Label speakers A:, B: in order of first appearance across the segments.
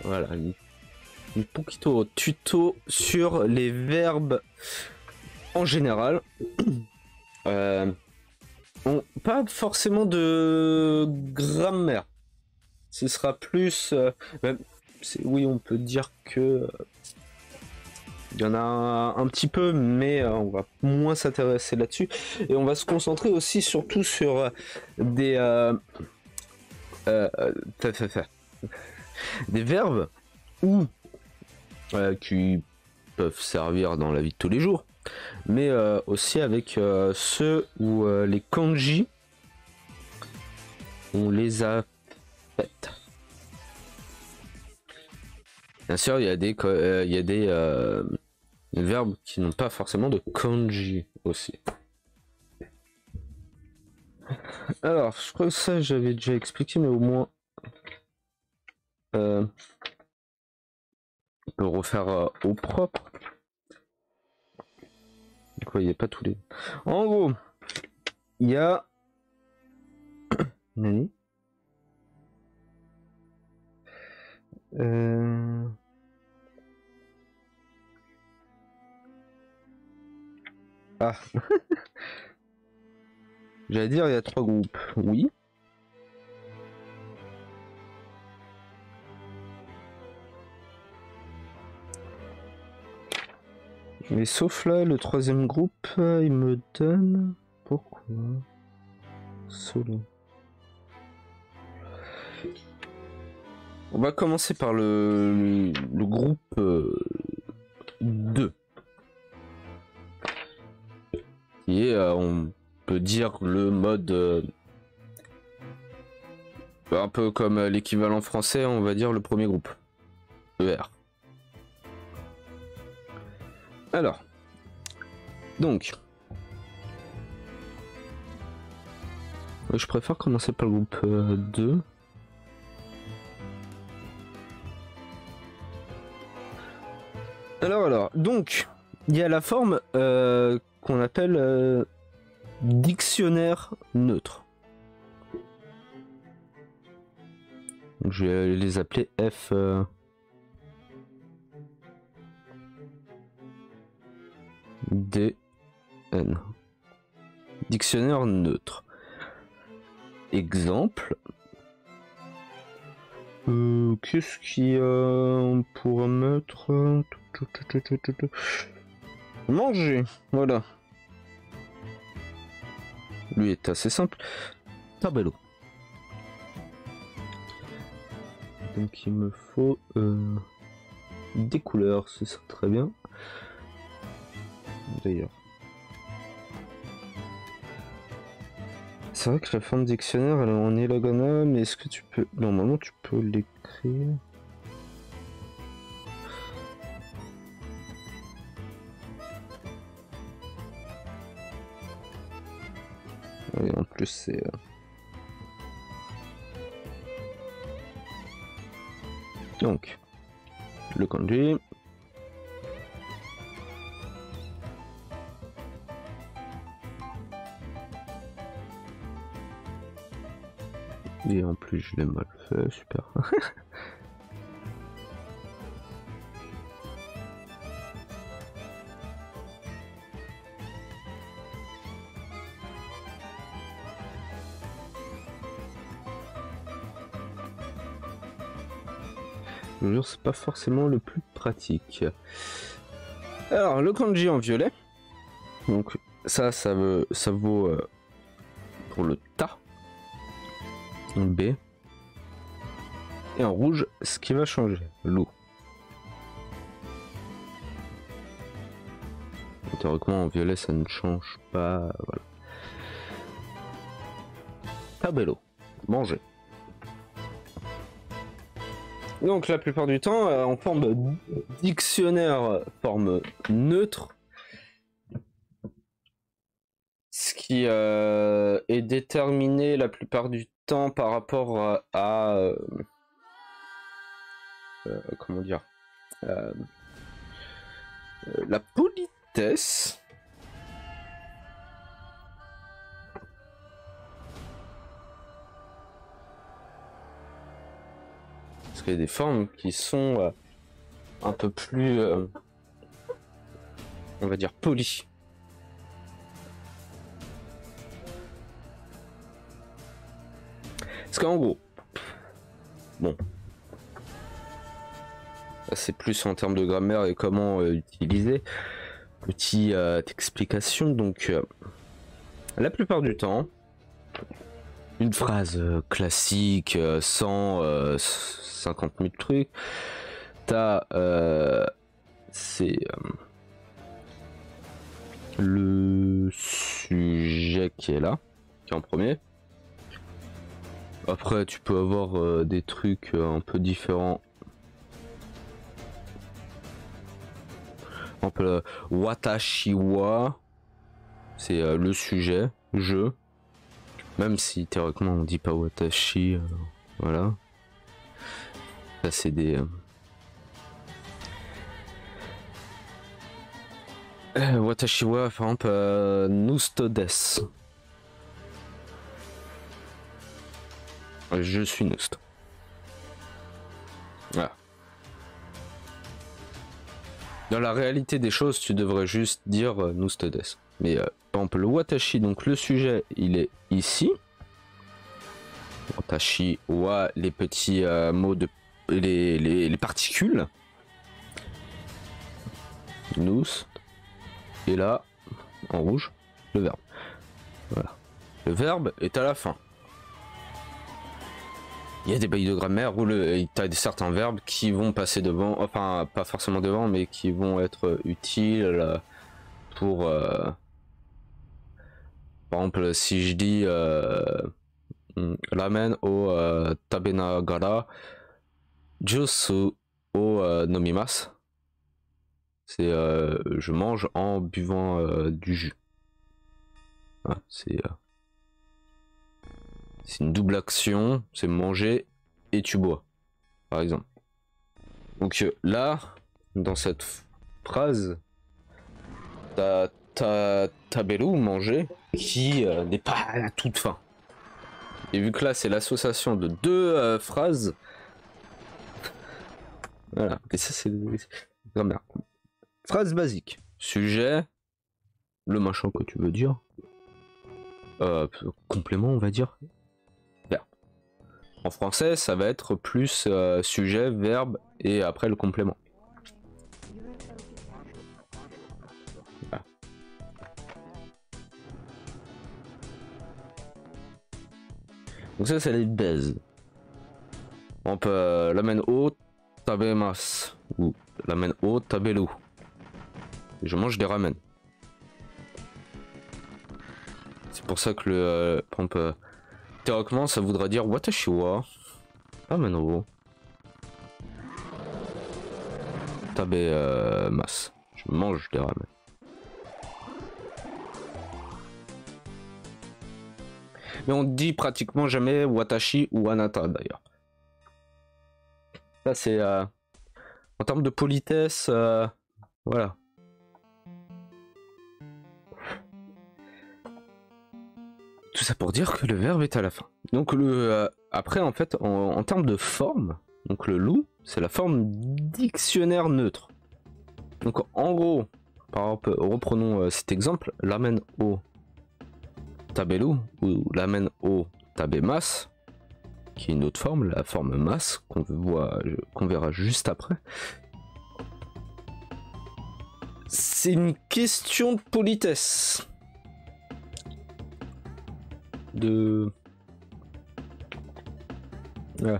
A: Voilà, un poquito tuto sur les verbes en général. Pas forcément de grammaire. Ce sera plus... oui, on peut dire que... il y en a un petit peu, mais on va moins s'intéresser là-dessus. Et on va se concentrer aussi surtout sur des... des verbes ou qui peuvent servir dans la vie de tous les jours, mais aussi avec ceux où les kanji, on les a faites. Bien sûr, il y a des verbes qui n'ont pas forcément de kanji aussi. Alors, je crois que ça j'avais déjà expliqué, mais au moins on peut refaire au propre. Quoi, il n'y a pas tous les... En gros, il y a... Nani Ah. J'allais dire, il y a 3 groupes. Oui. Mais sauf là, le 3e groupe, il me donne... Pourquoi Solo. On va commencer par le groupe 2. Qui est, on peut dire, le mode... un peu comme l'équivalent français, on va dire le premier groupe. ER. Alors. Donc. Je préfère commencer par le groupe 2. Alors, donc, il y a la forme qu'on appelle dictionnaire neutre. Donc, je vais les appeler F. D. N. Dictionnaire neutre. Exemple. Qu'est-ce qui on pourrait mettre manger, voilà. Lui est assez simple. Tableau. Donc il me faut des couleurs, c'est ça, très bien. D'ailleurs. C'est vrai que la forme dictionnaire elle est en hiragana, mais est-ce que tu peux... Normalement tu peux l'écrire... Oui, en plus c'est... Donc, le kanji... Et en plus je l'ai mal fait, super. Je vous jure, c'est pas forcément le plus pratique. Alors, le kanji en violet. Donc, ça vaut pour le ta. En B. Et en rouge, ce qui va changer, l'eau. Théoriquement, en violet, ça ne change pas. Voilà. Tabello. Manger. Donc la plupart du temps, en forme dictionnaire, forme neutre, ce qui est déterminé la plupart du temps par rapport à comment dire, la politesse. qu'il y a des formes qui sont un peu plus, on va dire, polies. Parce qu'en gros, bon, c'est plus en termes de grammaire et comment utiliser. Petite explication, donc la plupart du temps, une phrase classique sans 50 000 trucs, t'as c'est le sujet qui est là, qui est en premier. Après tu peux avoir des trucs un peu différents. Par exemple, watashi wa, c'est le sujet, je. Même si théoriquement on dit pas watashi, voilà. Ça c'est des... watashi wa, par exemple, nusto desu. Je suis Noust. Voilà. Dans la réalité des choses, tu devrais juste dire Noust desu. Mais par exemple, le watashi, donc le sujet, il est ici. Watashi wa, les petits mots de. Les particules. Noust. Et là, en rouge, le verbe. Voilà. Le verbe est à la fin. Il y a des bails de grammaire où tu as certains verbes qui vont passer devant, enfin pas forcément devant, mais qui vont être utiles pour... par exemple, si je dis ramen o tabenagara jusu o nomimasu, c'est je mange en buvant du jus. Ah, c'est une double action, c'est manger et tu bois, par exemple. Donc là, dans cette phrase, t'as tabelu, manger, qui n'est pas à la toute fin. Et vu que là, c'est l'association de deux phrases, voilà, et ça c'est grammaire. Phrase basique, sujet, le machin que tu veux dire, complément on va dire. En français, ça va être plus sujet, verbe et après le complément. Voilà. Donc ça, c'est les bases. On peut ramen o tabemasu ou ramen o taberu. Je mange des ramen. C'est pour ça que le par exemple, théoriquement, ça voudrait dire watashi wa ramen o tabemasu. Je mange des ramen. Mais on dit pratiquement jamais watashi ou anata d'ailleurs. Ça c'est en termes de politesse, voilà. Tout ça pour dire que le verbe est à la fin. Donc le après en fait en termes de forme, donc le loup c'est la forme dictionnaire neutre. Donc en gros, par exemple, reprenons cet exemple, ramen o taberu ou ramen o tabemasu, qui est une autre forme, la forme mas qu'on verra juste après. C'est une question de politesse. Voilà.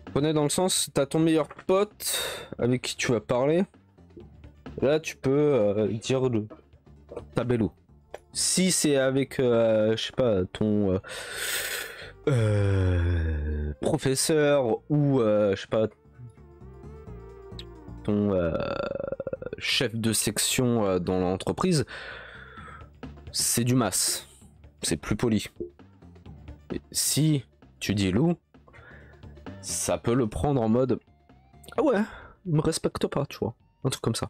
A: Prenez dans le sens, t'as ton meilleur pote avec qui tu vas parler. Là, tu peux dire le tabelu. Si c'est avec, je sais pas, ton professeur ou, je sais pas, ton chef de section dans l'entreprise, c'est du mas. C'est plus poli. Et si tu dis loup, ça peut le prendre en mode ah ouais, il me respecte pas, tu vois, un truc comme ça.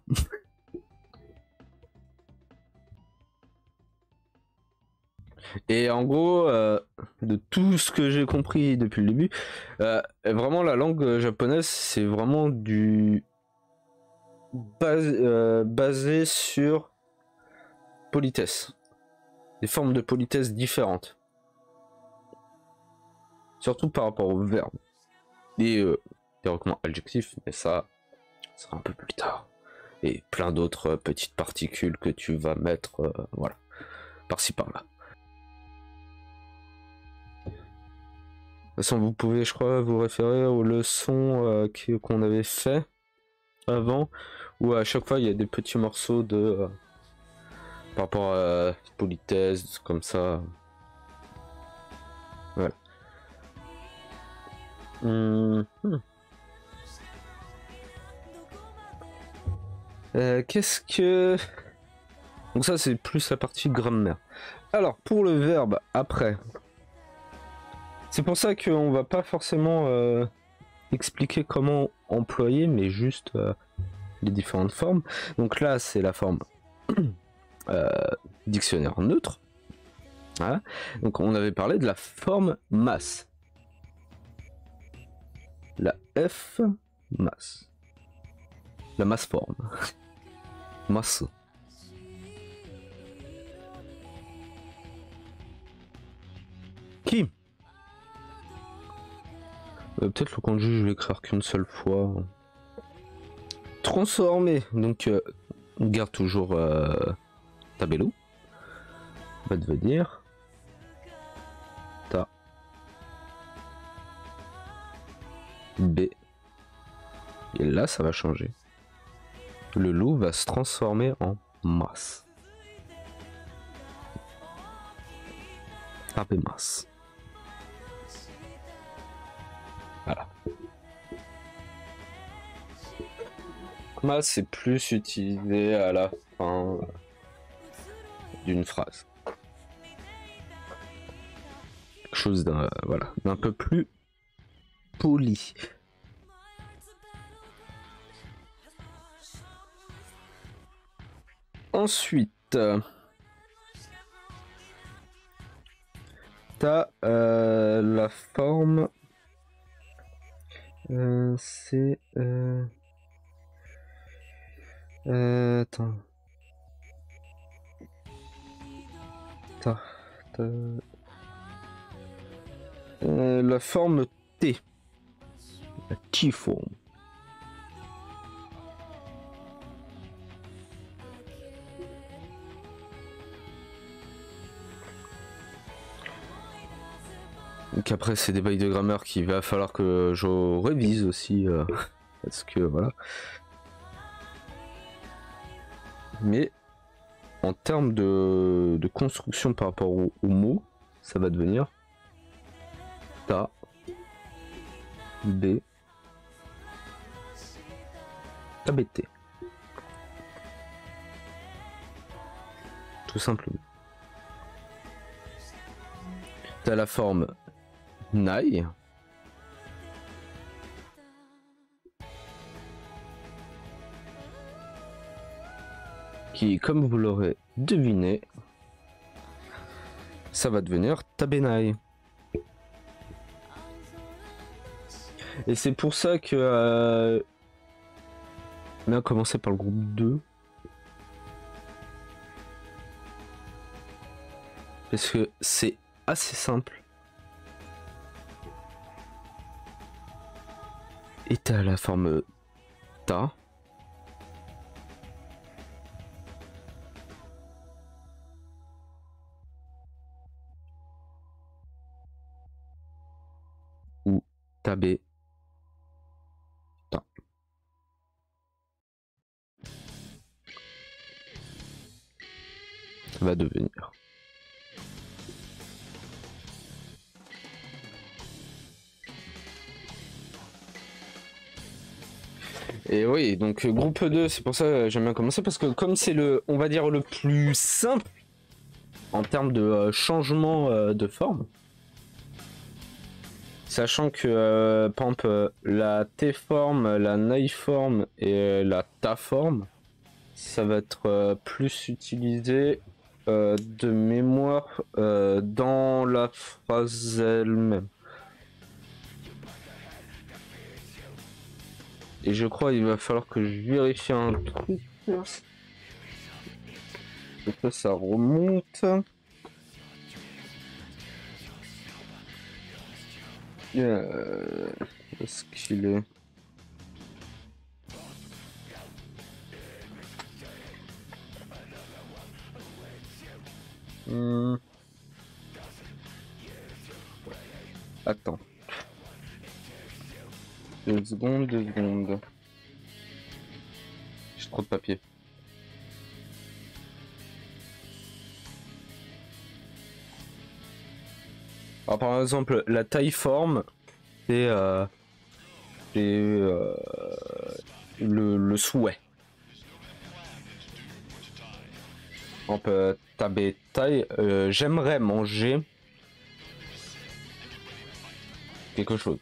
A: Et en gros, de tout ce que j'ai compris depuis le début, vraiment la langue japonaise, c'est vraiment du basé sur politesse, des formes de politesse différentes, surtout par rapport aux verbes et théoriquement adjectifs, mais ça sera un peu plus tard. Et plein d'autres petites particules que tu vas mettre, voilà, par-ci par-là. De toute façon, vous pouvez, je crois, vous référer aux leçons qu'on avait fait avant, où à chaque fois il y a des petits morceaux de par rapport à politesse, comme ça. Voilà. Qu'est-ce que... Donc ça c'est plus la partie grammaire. Alors pour le verbe après, c'est pour ça qu'on va pas forcément expliquer comment employer, mais juste les différentes formes. Donc là c'est la forme dictionnaire neutre. Voilà. Donc on avait parlé de la forme masse. La F masse. La masse forme. Masse. Qui peut-être le kanji je vais écrire qu'une seule fois. Transformer. Donc on garde toujours tabello. Va devenir ta B. Et là ça va changer. Le loup va se transformer en masse. Tape masse. Voilà. Masse c'est plus utilisé à la fin d'une phrase. Quelque chose d'un voilà, d'un peu plus poli. Ensuite, t'as la forme. C'est. Attends. La forme T. La T-forme. Donc après c'est des bails de grammaire qu'il va falloir que je révise aussi parce que voilà. Mais en termes de construction par rapport au mot, ça va devenir ta B TBT. Tout simplement. T'as la forme Nai. Qui, comme vous l'aurez deviné, ça va devenir Tabenai. Et c'est pour ça que on a commencé par le groupe 2. Parce que c'est assez simple. Et t'as la forme ta. Ou tabé. Ta. Ça va devenir. Et oui, donc groupe 2, c'est pour ça que j'aime bien commencer, parce que comme c'est le, on va dire, le plus simple en termes de changement de forme, sachant que par exemple la T-forme, la Nai-forme et la Ta-forme, ça va être plus utilisé de mémoire dans la phrase elle-même. Et je crois qu'il va falloir que je vérifie un truc. Donc là, ça remonte. Est-ce qu'il est... Attends. 2 secondes, 2 secondes. J'ai trop de papier. Alors, par exemple, la taille forme, c'est le souhait. On peut taber taille. J'aimerais manger quelque chose.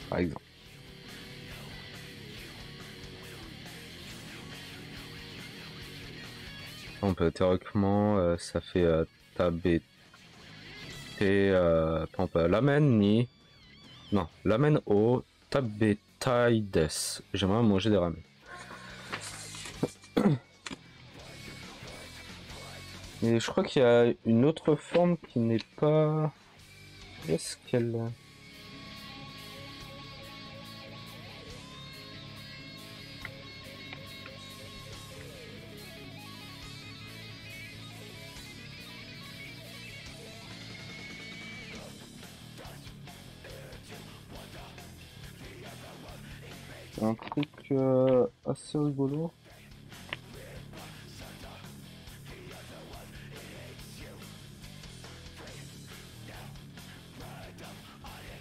A: Par exemple. On peut théoriquement, ça fait taber. Et par exemple, l'amène ni. Non, l'amène au taber taille des. J'aimerais manger des ramen. Et je crois qu'il y a une autre forme qui n'est pas... Est-ce qu'elle... Un truc assez rigolo.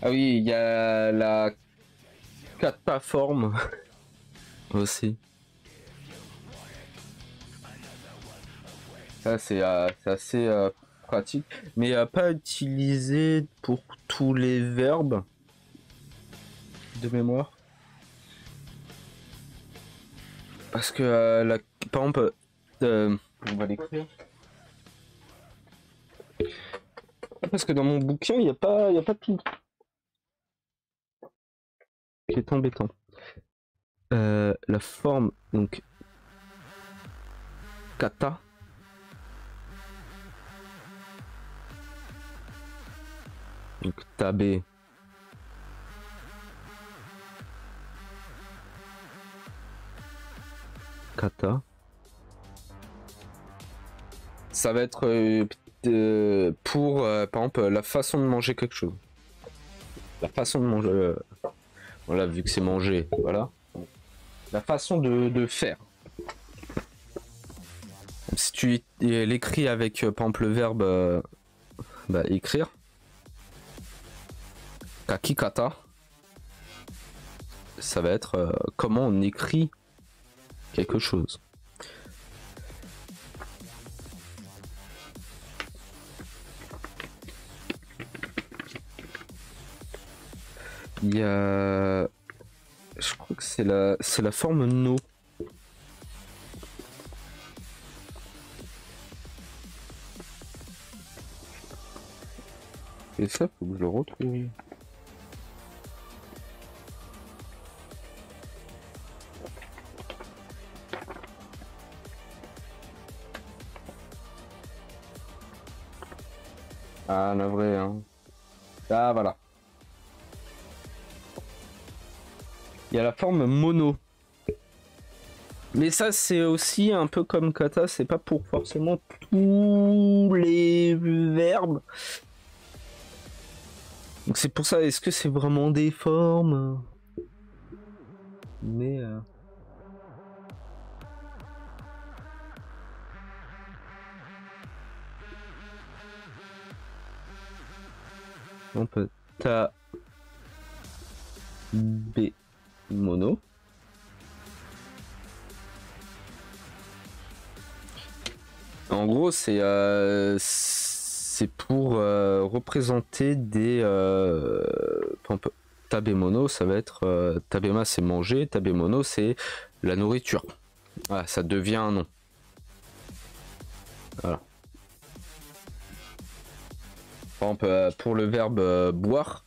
A: Ah oui, il y a la kata forme aussi. Ça c'est assez pratique, mais pas utilisé pour tous les verbes de mémoire. Parce que par exemple, on va l'écrire. Parce que dans mon bouquin, il n'y a pas tout. C'est embêtant. La forme, donc, kata. Donc, tabe. Kata. Ça va être pour, par exemple, la façon de manger quelque chose. La façon de manger... voilà, vu que c'est manger, voilà. La façon de faire. Si tu l'écris avec, par exemple, le verbe écrire. Kakikata. Ça va être comment on écrit quelque chose. Il y a... Je crois que c'est la forme no. Et ça, faut que je le retrouve. Ah, la vraie, hein. Ah, voilà. Il y a la forme mono. Mais ça, c'est aussi un peu comme kata, c'est pas pour forcément tous les verbes. Donc c'est pour ça, est-ce que c'est vraiment des formes? Mais... on peut ta b mono. En gros, c'est pour représenter des tabe mono, ça va être tabema, c'est manger, tabe mono, c'est la nourriture. Voilà, ça devient un nom. Voilà. Par exemple, pour le verbe boire,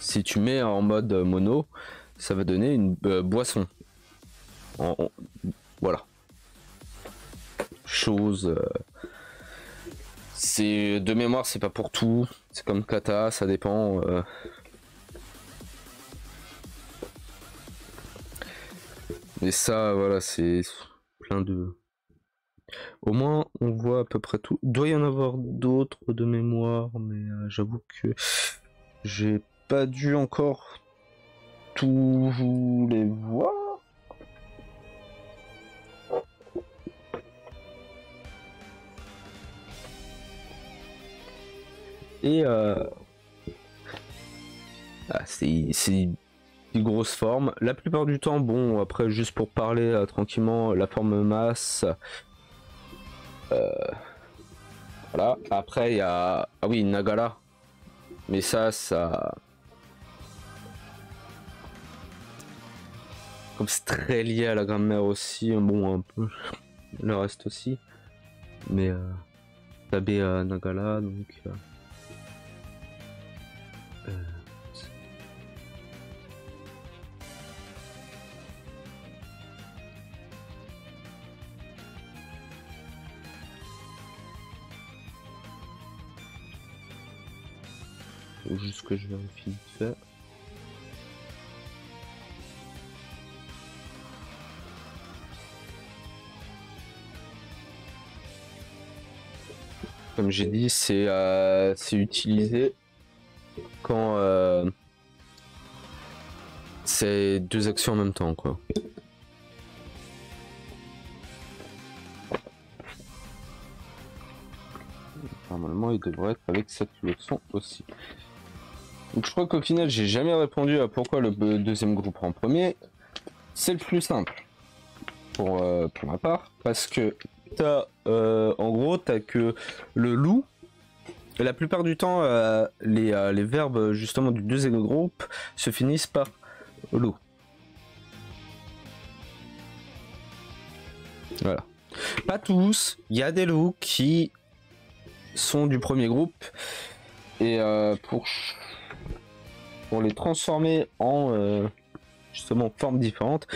A: si tu mets en mode mono, ça va donner une boisson. Voilà. Chose. C'est de mémoire, c'est pas pour tout. C'est comme kata, ça dépend. Mais ça, voilà, c'est plein de. Au moins, on voit à peu près tout. Il doit y en avoir d'autres de mémoire, mais j'avoue que j'ai pas dû encore tous les voir. Et c'est une grosse forme. La plupart du temps, bon, après, juste pour parler tranquillement, la forme masse. Voilà. Après, il y a. Ah oui, Nagara. Mais ça. Comme c'est très lié à la grammaire aussi, bon, un peu. Le reste aussi. Mais. Tabe Nagara, donc. Faut juste que je vérifie vite fait. Comme j'ai dit, c'est utilisé quand c'est deux actions en même temps, quoi. Normalement, il devrait être avec cette leçon aussi. Donc, je crois qu'au final, j'ai jamais répondu à pourquoi le deuxième groupe en premier. C'est le plus simple pour ma part, parce que t'as, en gros, t'as que le loup. Et la plupart du temps, les verbes justement du deuxième groupe se finissent par loup. Voilà. Pas tous, il y a des loups qui sont du premier groupe. Et pour les transformer en justement formes différentes,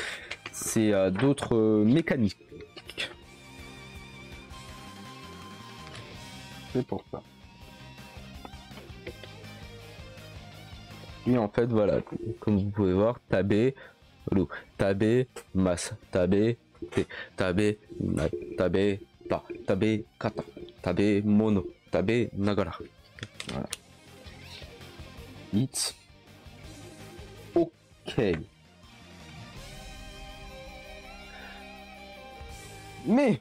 A: c'est d'autres mécaniques. C'est pour ça. Et en fait, voilà, comme vous pouvez voir, tabé, loup, tabé, masse, tabé, tabé, tabé, ta, tabé, kata, tabé, mono, tabé, nagara. Voilà. It's ok. Mais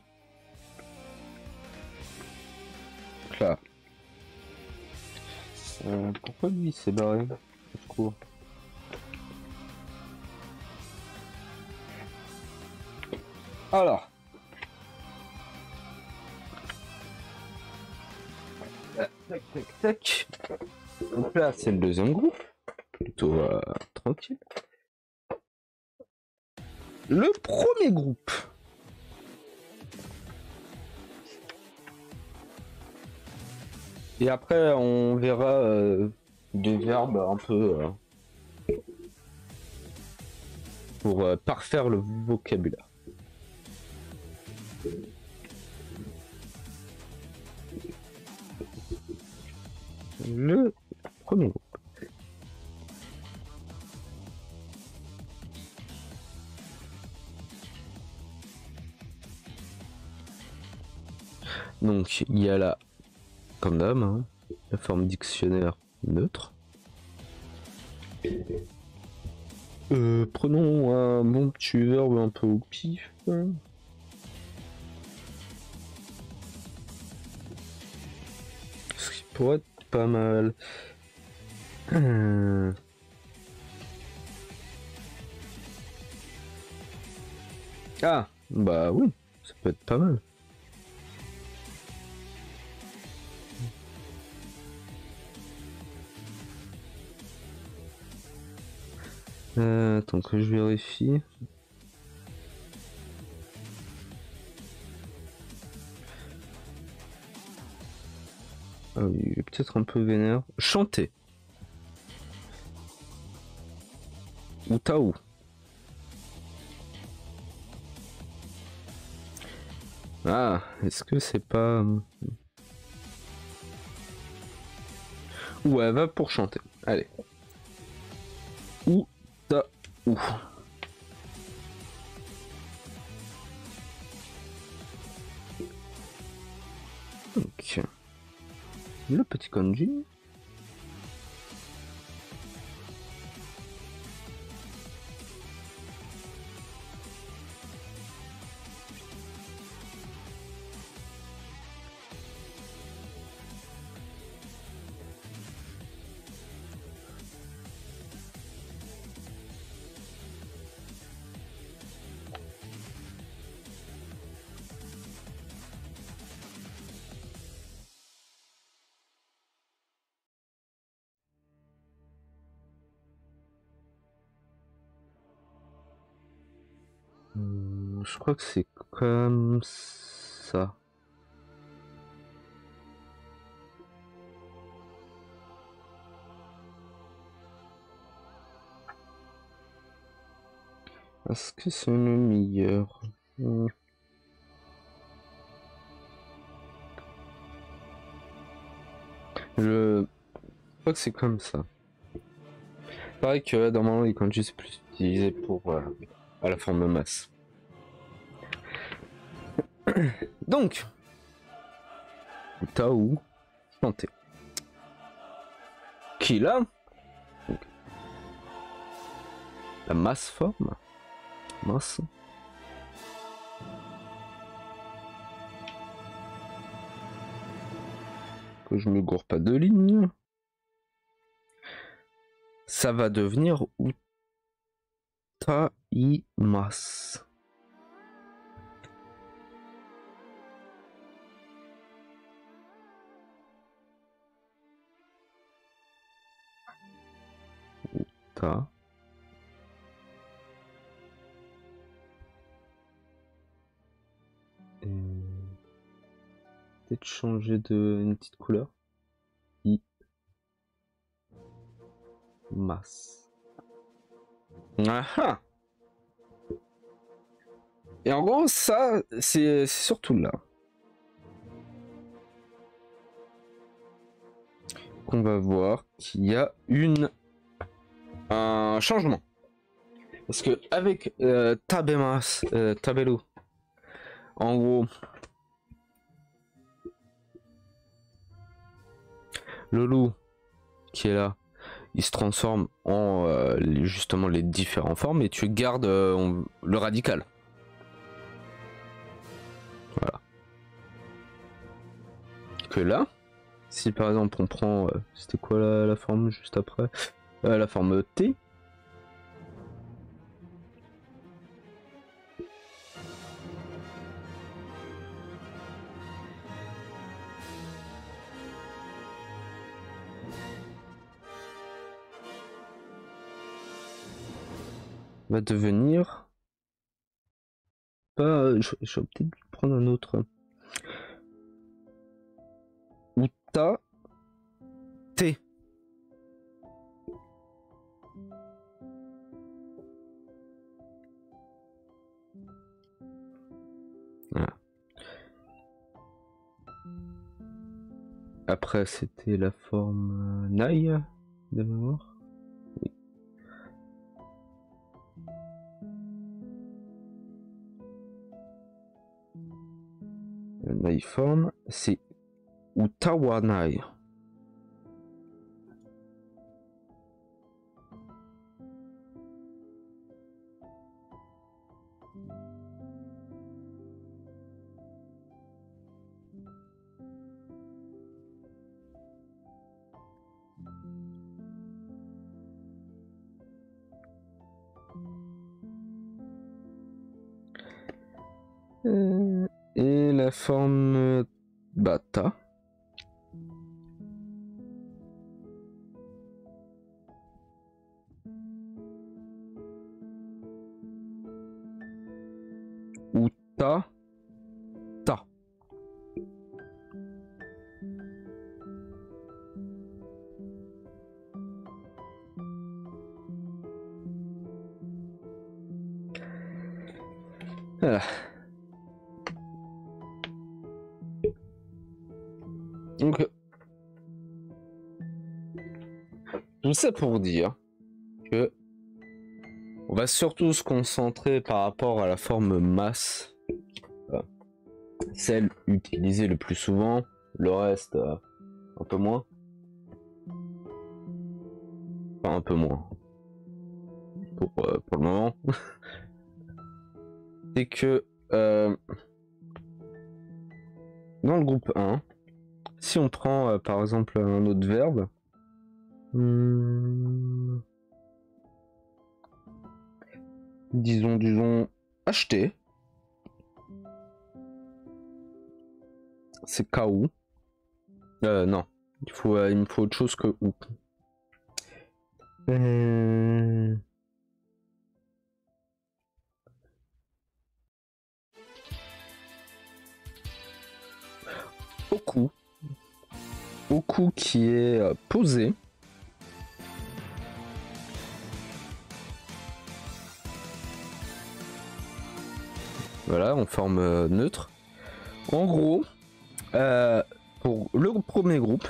A: là, pourquoi lui s'est barré? Alors, tac tac tac. Donc là, c'est le deuxième groupe, plutôt tranquille. Le premier groupe. Et après, on verra des verbes un peu pour parfaire le vocabulaire. Le premier groupe. Donc, il y a là, comme d'hab, hein, la forme dictionnaire neutre. Prenons un bon petit verbe un peu au pif. Ce qui pourrait être pas mal. Ah, bah oui, ça peut être pas mal. Attends que je vérifie. Ah oui, il est peut-être un peu vénère. Chanter. Ou Taou. Ah, est-ce que c'est pas... Ouais, va pour chanter. Allez. Ou Taou. Donc, le petit kanji. Je crois que c'est comme ça. Est-ce que c'est le meilleur? Je crois que c'est comme ça. Pareil que normalement les kanji c'est plus utilisé pour à la forme de masse. Donc, Tao chanté. Qui là? La masse forme. Masse. Que je me gourre pas de lignes. Ça va devenir Utaimasu. Ta. Peut-être changer de une petite couleur. Masse. Ah. Et en gros, ça, c'est surtout là qu'on va voir qu'il y a un changement. Parce que avec Tabemas, Tabelu, en gros, le loup qui est là, il se transforme en justement les différentes formes et tu gardes le radical. Voilà. Que là, si par exemple on prend, c'était quoi la forme juste après, la forme T. Va devenir pas, je vais peut-être prendre un autre. Uta T. Voilà. Après c'était la forme Nai de mémoire. Oui. La Nai forme c'est Utawanai. Et la forme Bata. Uta Ta. Ah. Donc, tout ça pour dire que on va surtout se concentrer par rapport à la forme masse, celle utilisée le plus souvent, le reste un peu moins. Enfin, un peu moins. Pour le moment. C'est que dans le groupe 1, si on prend par exemple un autre verbe, disons acheter, c'est KO. Non, il me faut autre chose que ou. Oku qui est posé. Voilà, en forme neutre. En gros, pour le premier groupe,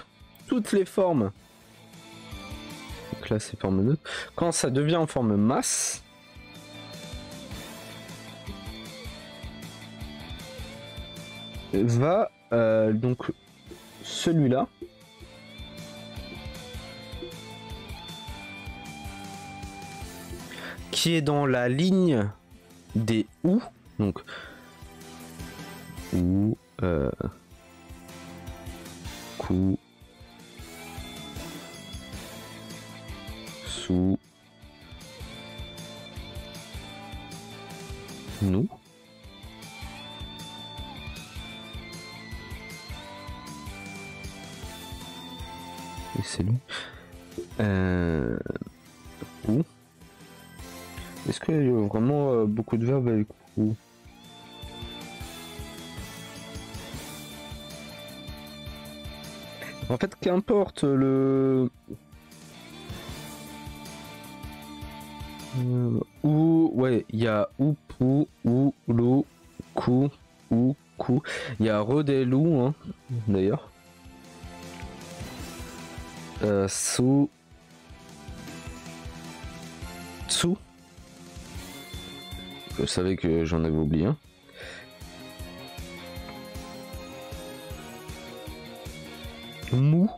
A: toutes les formes, donc là c'est forme neutre, quand ça devient en forme masse, va donc celui-là qui est dans la ligne des ou, donc ou coup sous nous. Et c'est lui. Ou. Est-ce qu'il y a vraiment beaucoup de verbes avec ou? En fait, qu'importe le... ou, ouais, il y a ou, pou, ou, lou, cou, ou, cou. Il y a redelou, hein, d'ailleurs. Sous. Sous. Je savais que j'en avais oublié un. Mou.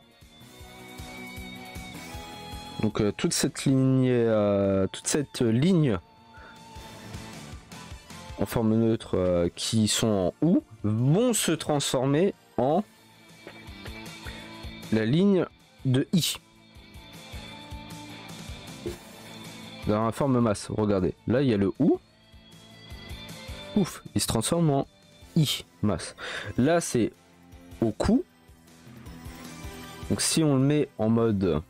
A: Donc toute cette ligne en forme neutre qui sont en ou vont se transformer en la ligne de i. Dans la forme masse, regardez. Là il y a le ou. Ouf, il se transforme en i masse. Là c'est au coup. Donc si on le met en mode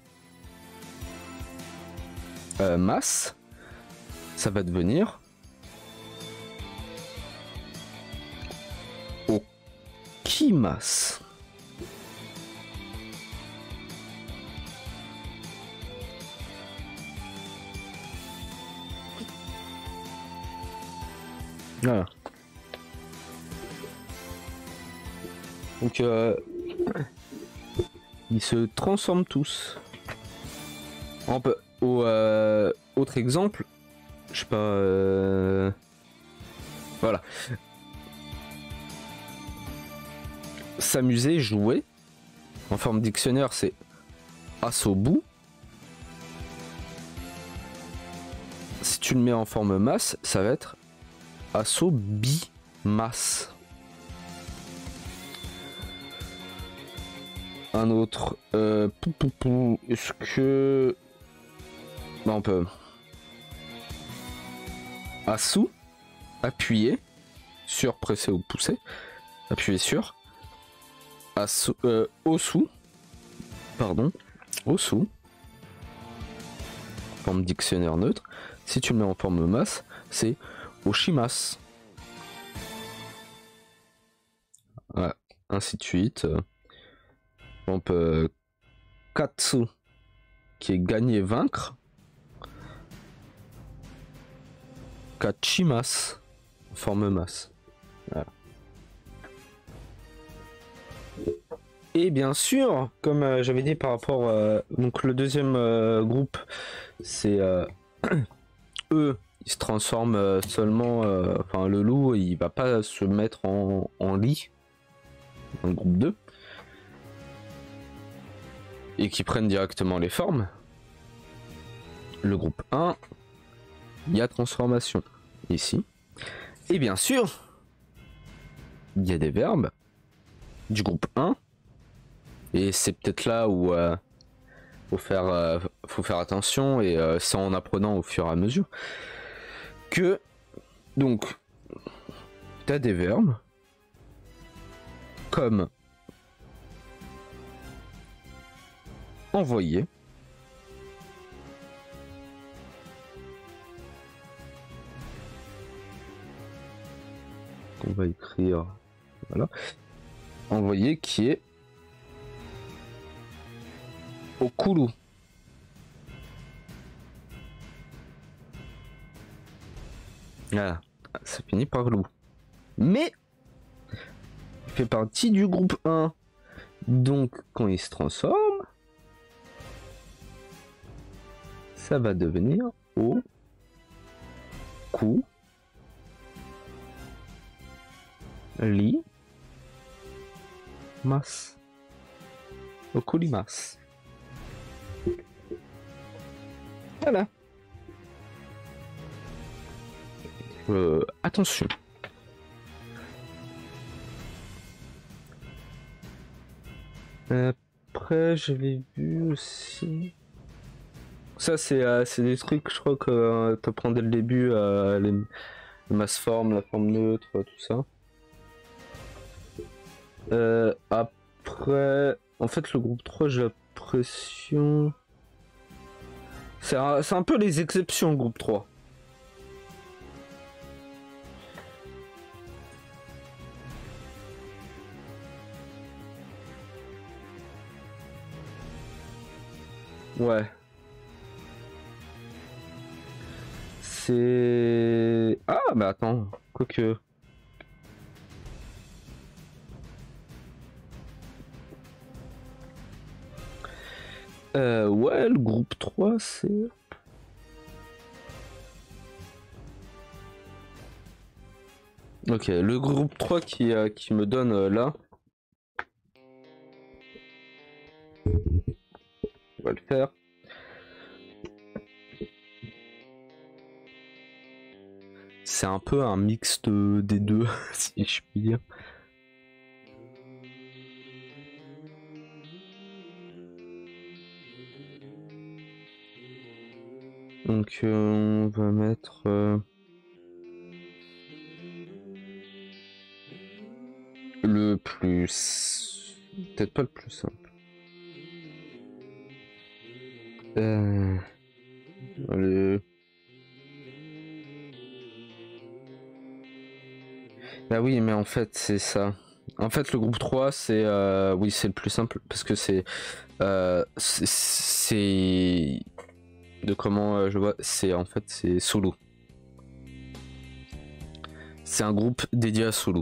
A: masse, ça va devenir au qui masse. Voilà. Donc ils se transforment tous. On peut autre exemple, je sais pas. Voilà. S'amuser, jouer. En forme dictionnaire, c'est asobu. Si tu le mets en forme masse, ça va être asobimas. Un autre. Est-ce que. Bah, on peut. Asu. Appuyer. Sur, presser ou pousser. Appuyer sur. Asu. Osu. Pardon. Osu. Forme dictionnaire neutre. Si tu le mets en forme masse, c'est oshimas. Voilà. Ainsi de suite. On peut katsu qui est gagner, vaincre. Kachimas forme masse. Voilà. Et bien sûr, comme j'avais dit par rapport, donc le deuxième groupe, c'est eux, ils se transforment seulement, enfin le loup, il va pas se mettre en lit, dans le groupe 2, et qui prennent directement les formes. Le groupe 1, il y a transformation ici. Et bien sûr, il y a des verbes du groupe 1. Et c'est peut-être là où faut faire attention, et c'est en apprenant au fur et à mesure que donc tu as des verbes comme envoyer, qu'on va écrire, voilà, envoyer qui est au coulou. Voilà, ça finit par loup. Mais il fait partie du groupe 1. Donc quand il se transforme, ça va devenir au cou li mas. Au coulimas. Voilà. Attention. Après, je l'ai vu aussi. Ça, c'est des trucs, je crois que tu apprends dès le début, les mass forme, la forme neutre, tout ça. Après, en fait, le groupe 3, j'ai l'impression. C'est un peu les exceptions, le groupe 3. Ouais. C'est... Ah, bah attends, quoique... Ouais, le groupe 3, c'est... Ok, le groupe 3 qui me donne là... On va le faire. C'est un peu un mix des deux, si je puis dire. Donc on va mettre... le plus... Peut-être pas le plus simple. Le... Bah oui, mais en fait, c'est ça. En fait, le groupe 3, c'est... oui, c'est le plus simple, parce que c'est... c'est... De comment je vois... C'est en fait, c'est Sulu. C'est un groupe dédié à Sulu.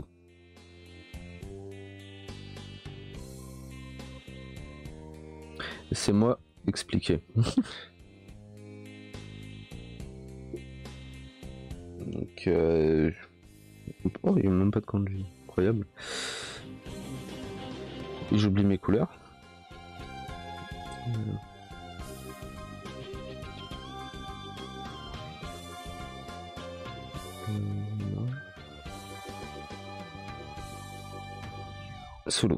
A: C'est moi expliquer. Donc... Oh, il n'y a même pas de kanji. Incroyable. Et j'oublie mes couleurs. Sulu.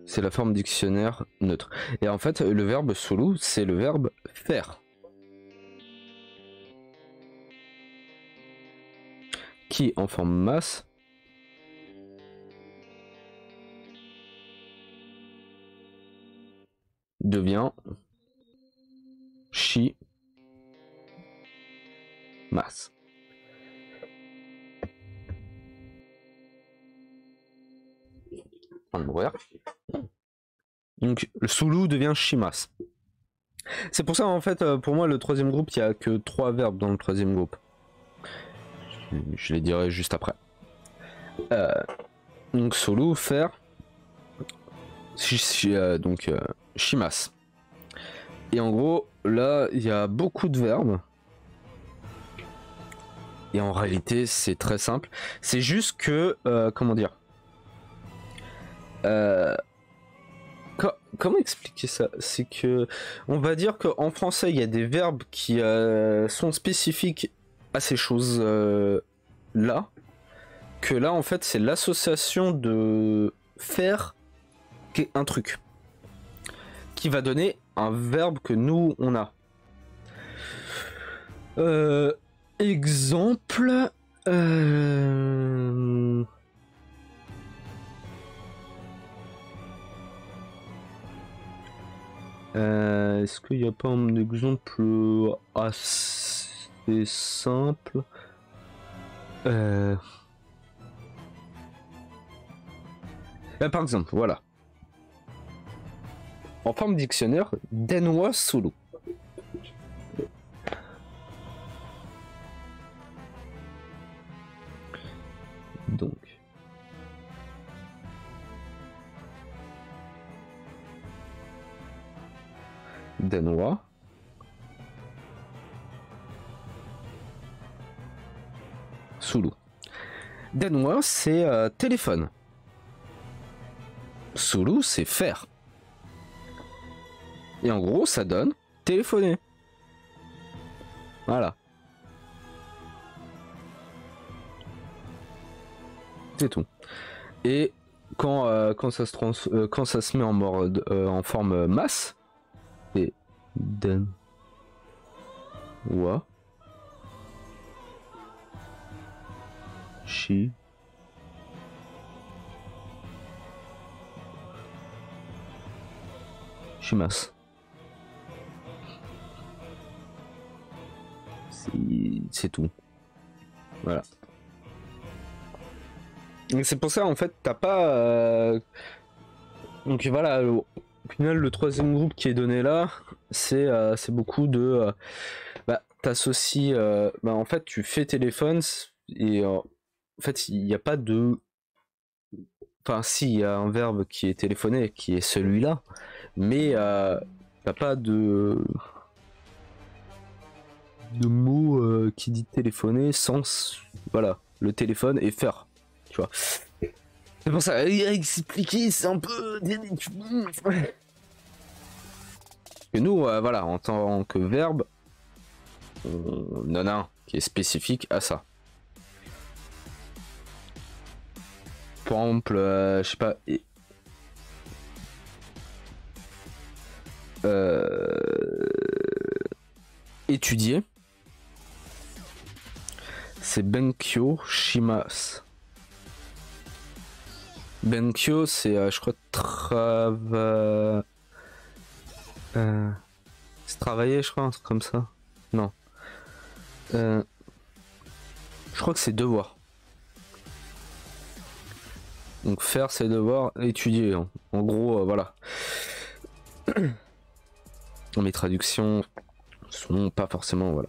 A: C'est la forme dictionnaire neutre. Et en fait, le verbe sulu, c'est le verbe faire. Qui, en forme masse, devient shi masse. On va mourir. Donc le Sulu devient shimas. C'est pour ça en fait pour moi le troisième groupe il n'y a que 3 verbes dans le troisième groupe. je les dirai juste après. Donc solo, faire. Donc shimas. Et en gros, là, il y a beaucoup de verbes. Et en réalité, c'est très simple. C'est juste que, comment dire, comment expliquer ça? C'est que, on va dire qu'en français, il y a des verbes qui sont spécifiques à ces choses là. Que là, en fait, c'est l'association de faire un truc qui va donner un verbe que nous on a. Exemple. Est-ce qu'il n'y a pas un exemple assez simple? Par exemple, voilà. En forme dictionnaire, danois solo. Donc. Danois. Solo. Danois, c'est téléphone. Solo, c'est faire. Et en gros, ça donne téléphoner. Voilà. C'est tout. Et quand ça se met en mode en forme masse, c'est den wa shi shimasu. C'est tout. Voilà. C'est pour ça en fait t'as pas donc voilà, au final le troisième groupe qui est donné là c'est beaucoup de t'associes en fait tu fais téléphone et en fait il n'y a pas de, enfin si il y a un verbe qui est téléphoné qui est celui-là, mais t'as pas de mots qui dit téléphoner sans voilà le téléphone et faire. Tu vois. C'est pour ça, expliquer, c'est un peu. Et nous, voilà, en tant que verbe, on en a un qui est spécifique à ça. Par exemple, je sais pas. Étudier. C'est Benkyo Shimasu. Benkyo, c'est, je crois, c'est travailler, je crois, un truc comme ça. Non. Je crois que c'est devoir. Donc faire ses devoirs, étudier. Hein. En gros, voilà. Mes traductions sont pas forcément, voilà.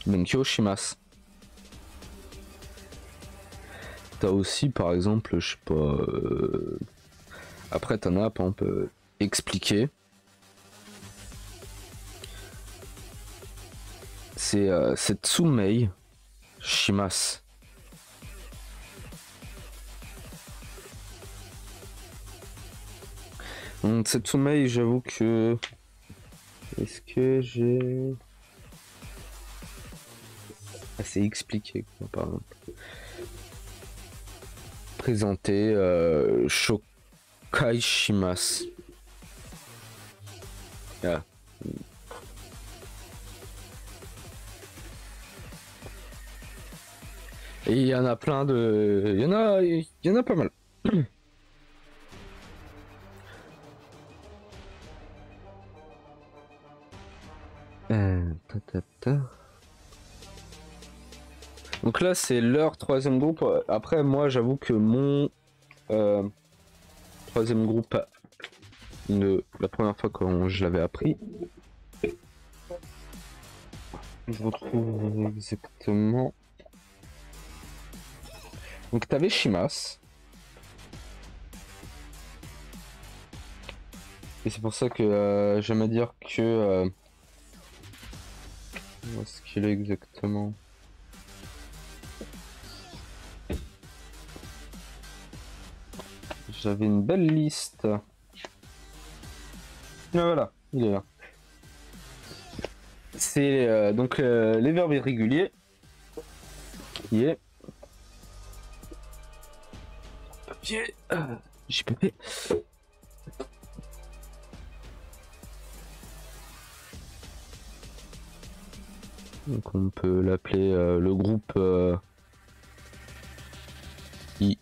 A: Benkyo Shimasu. T'as aussi, par exemple, je sais pas. Après, t'en as, par exemple, expliquer. C'est Tsumei Shimasu. Donc, Tsumei, j'avoue que. Est-ce que j'ai. Ah, c'est expliquer, quoi, par exemple. Présenter Shokai Shimasu. Ah. Et il y en a plein de. Il y en a pas mal. Donc là c'est leur troisième groupe. Après moi j'avoue que mon troisième groupe, la première fois quand je l'avais appris, je retrouve exactement. Donc t'avais Shimas. Et c'est pour ça que j'aime à dire que... où est-ce qu'il est exactement? J'avais une belle liste. Ah, voilà, il est là. C'est donc les verbes irréguliers. Qui est... Papier. JPP. Donc on peut l'appeler le groupe I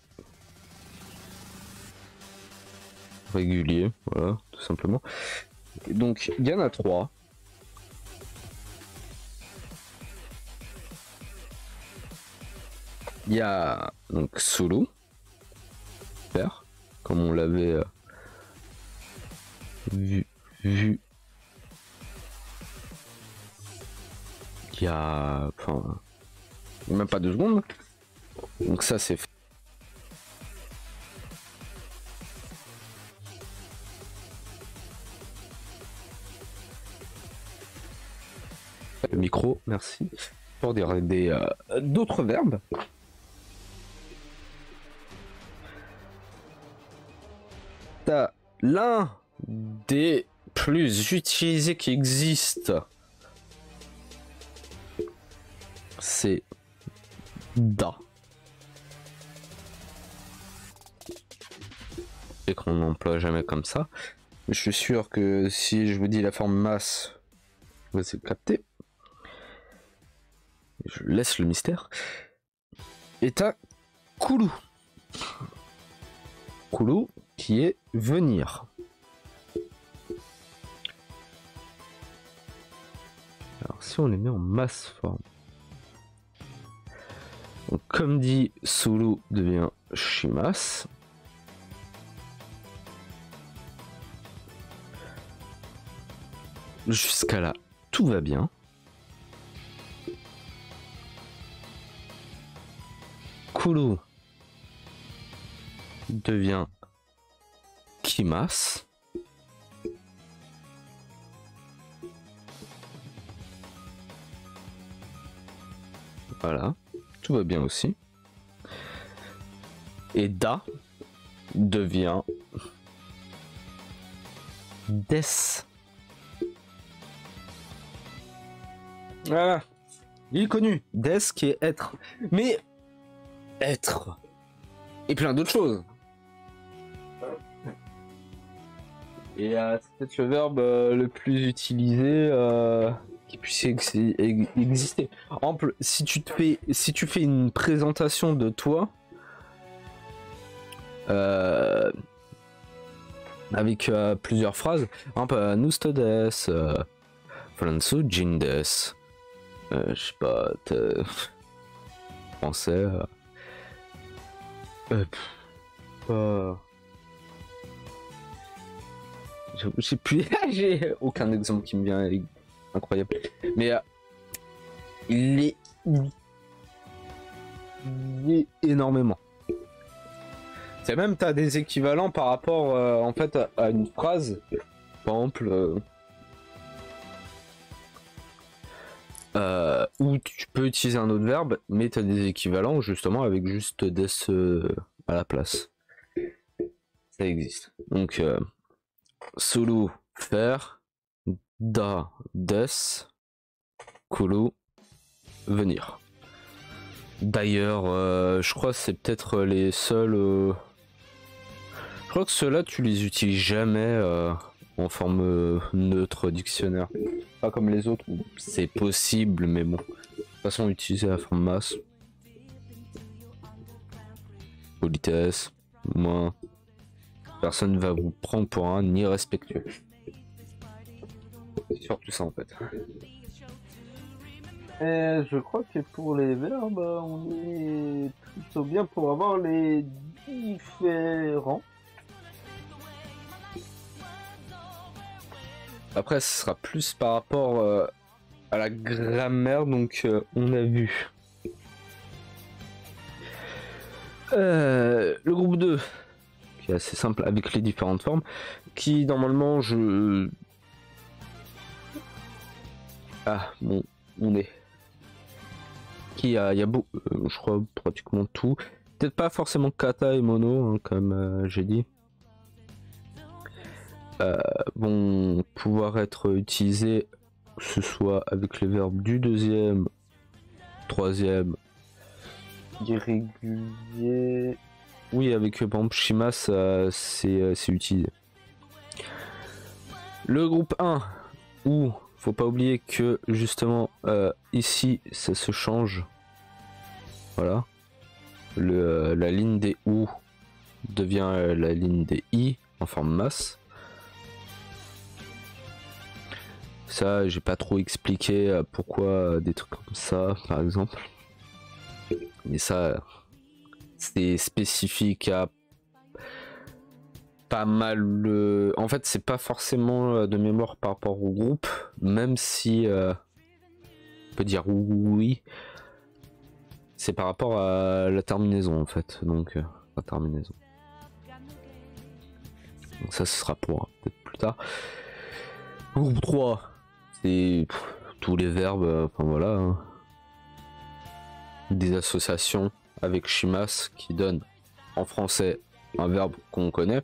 A: régulier, voilà, tout simplement. Et donc il y en a 3. Il y a donc Sulu, faire, comme on l'avait vu. Il y a... Enfin... Même pas 2 secondes. Donc ça c'est... Le micro, merci. Pour dire d'autres verbes. T'as l'un des plus utilisés qui existent. C'est da. Et qu'on n'emploie jamais comme ça. Mais je suis sûr que si je vous dis la forme masse, vous allez capter. Je laisse le mystère. Et t'as Kulu. Kulu qui est venir. Alors si on les met en masse forme. Donc, comme dit, Sulu devient Shimas. Jusqu'à là, tout va bien. Kulu devient Kimas. Voilà, tout va bien aussi. Et Da devient Des. Voilà, il est connu. Des qui est être. Mais être. Et plein d'autres choses. Et c'est peut-être le verbe le plus utilisé qui puisse exister. Par exemple, si tu fais une présentation de toi avec plusieurs phrases, par exemple, nous stodes, Fransu Jindes, je sais pas, français, je sais plus, j'ai aucun exemple qui me vient incroyable. Mais il est énormément. C'est même t'as des équivalents par rapport en fait à une phrase. Par exemple où tu peux utiliser un autre verbe, mais t'as des équivalents justement avec juste des à la place. Ça existe. Donc Sulu, faire, da, des, Kulu, venir. D'ailleurs, je crois que c'est peut-être les seuls... Je crois que ceux-là, tu les utilises jamais en forme neutre dictionnaire. Pas comme les autres, c'est possible, mais bon. De toute façon, utiliser la forme masse. Politesse, moins... Personne ne va vous prendre pour un irrespectueux. C'est surtout ça en fait. Et je crois que pour les verbes, on est plutôt bien pour avoir les différents. Après, ce sera plus par rapport à la grammaire, donc on a vu. Le groupe 2, qui est assez simple avec les différentes formes, qui normalement je... Ah, bon, on est... Il y a beau, je crois pratiquement tout. Peut-être pas forcément kata et mono, hein, comme j'ai dit. Vont pouvoir être utilisés, que ce soit avec les verbes du deuxième, troisième, irrégulier. Oui, avec par exemple Shimas, c'est utilisé. Le groupe 1, où faut pas oublier que justement ici ça se change. Voilà. La ligne des OU devient la ligne des I en forme masse. Ça, j'ai pas trop expliqué pourquoi des trucs comme ça, par exemple. Mais ça, c'est spécifique à pas mal. En fait, c'est pas forcément de mémoire par rapport au groupe, même si on peut dire oui. C'est par rapport à la terminaison en fait. Donc, la terminaison. Donc ça, ce sera pour peut-être plus tard. Groupe 3, c'est tous les verbes, enfin voilà. Hein. Des associations avec Shimas qui donnent en français un verbe qu'on connaît.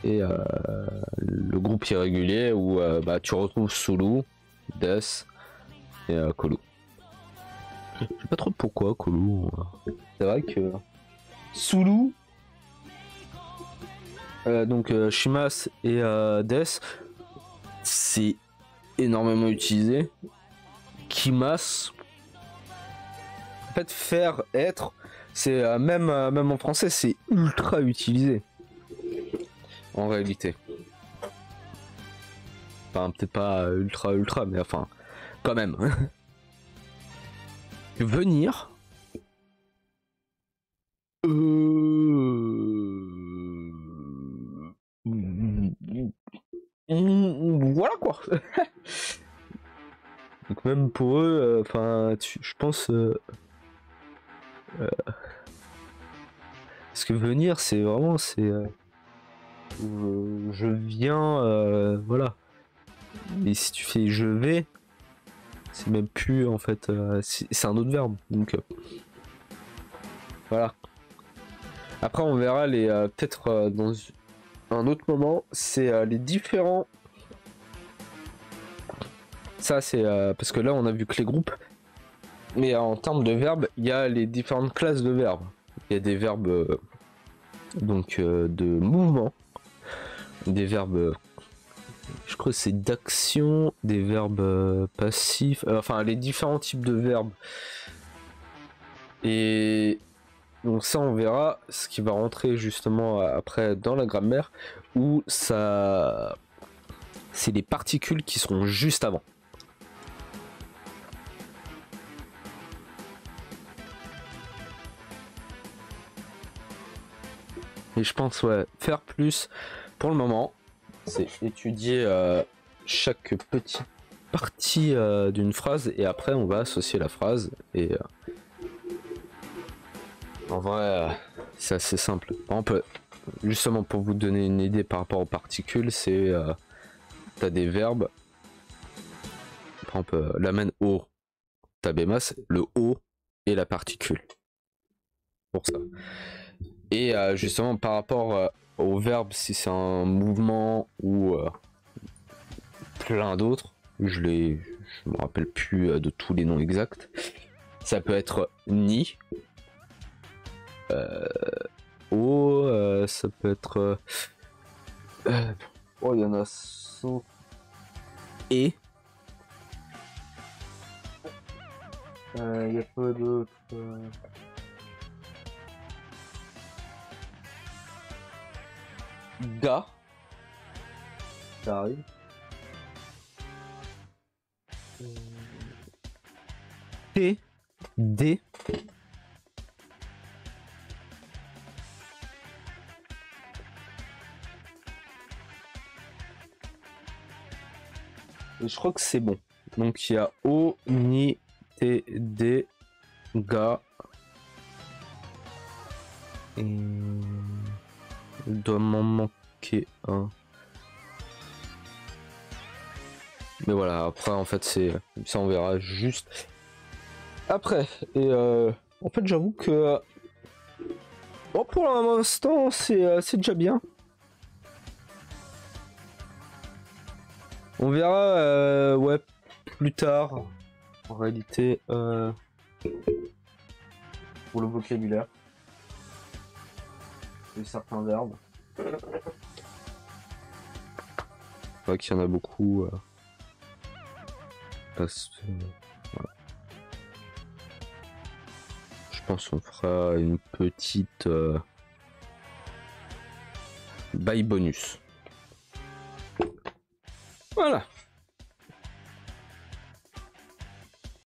A: Et le groupe irrégulier où tu retrouves Sulu, Death et Kolu. Je sais pas trop pourquoi Kolu. C'est vrai que Sulu, donc Shimas et Death, c'est énormément utilisé. Kimas, en fait, faire, être, c'est même en français, c'est ultra utilisé. En réalité. Enfin, peut-être pas ultra, mais enfin, quand même. Venir. Voilà quoi. Donc même pour eux, enfin, je pense. Parce que venir, c'est vraiment, c'est. Je viens, voilà. Et si tu fais je vais, c'est même plus en fait, c'est un autre verbe. Donc voilà. Après, on verra les peut-être dans un autre moment, c'est les différents. Ça, c'est parce que là, on a vu que les groupes. Mais en termes de verbes, il y a les différentes classes de verbes. Il y a des verbes donc de mouvement, des verbes, je crois que c'est d'action, des verbes passifs, enfin les différents types de verbes. Et donc ça, on verra ce qui va rentrer justement après dans la grammaire, où ça, c'est les particules qui seront juste avant. Et je pense, ouais, faire plus pour le moment, c'est étudier chaque petite partie d'une phrase et après on va associer la phrase. Et en vrai, c'est assez simple. On peut, justement, pour vous donner une idée par rapport aux particules, c'est t'as des verbes. Par exemple, l'amène au, t'as bémas, le o et la particule. Pour ça. Et justement par rapport au verbe, si c'est un mouvement ou plein d'autres, je me rappelle plus de tous les noms exacts. Ça peut être ni, o, ça peut être oh il y en a so et il y a pas d'autres. Ga, ça arrive. T, D. Et je crois que c'est bon. Donc il y a O, Ni, T, D, Ga, Et... Il doit m'en manquer un. Mais voilà, après en fait c'est ça, on verra juste après. Et en fait j'avoue que bon, pour l'instant c'est déjà bien. On verra ouais plus tard en réalité pour le vocabulaire et certains verbes. C'est vrai qu'il y en a beaucoup. Parce que, voilà. Je pense qu'on fera une petite bail bonus. Voilà.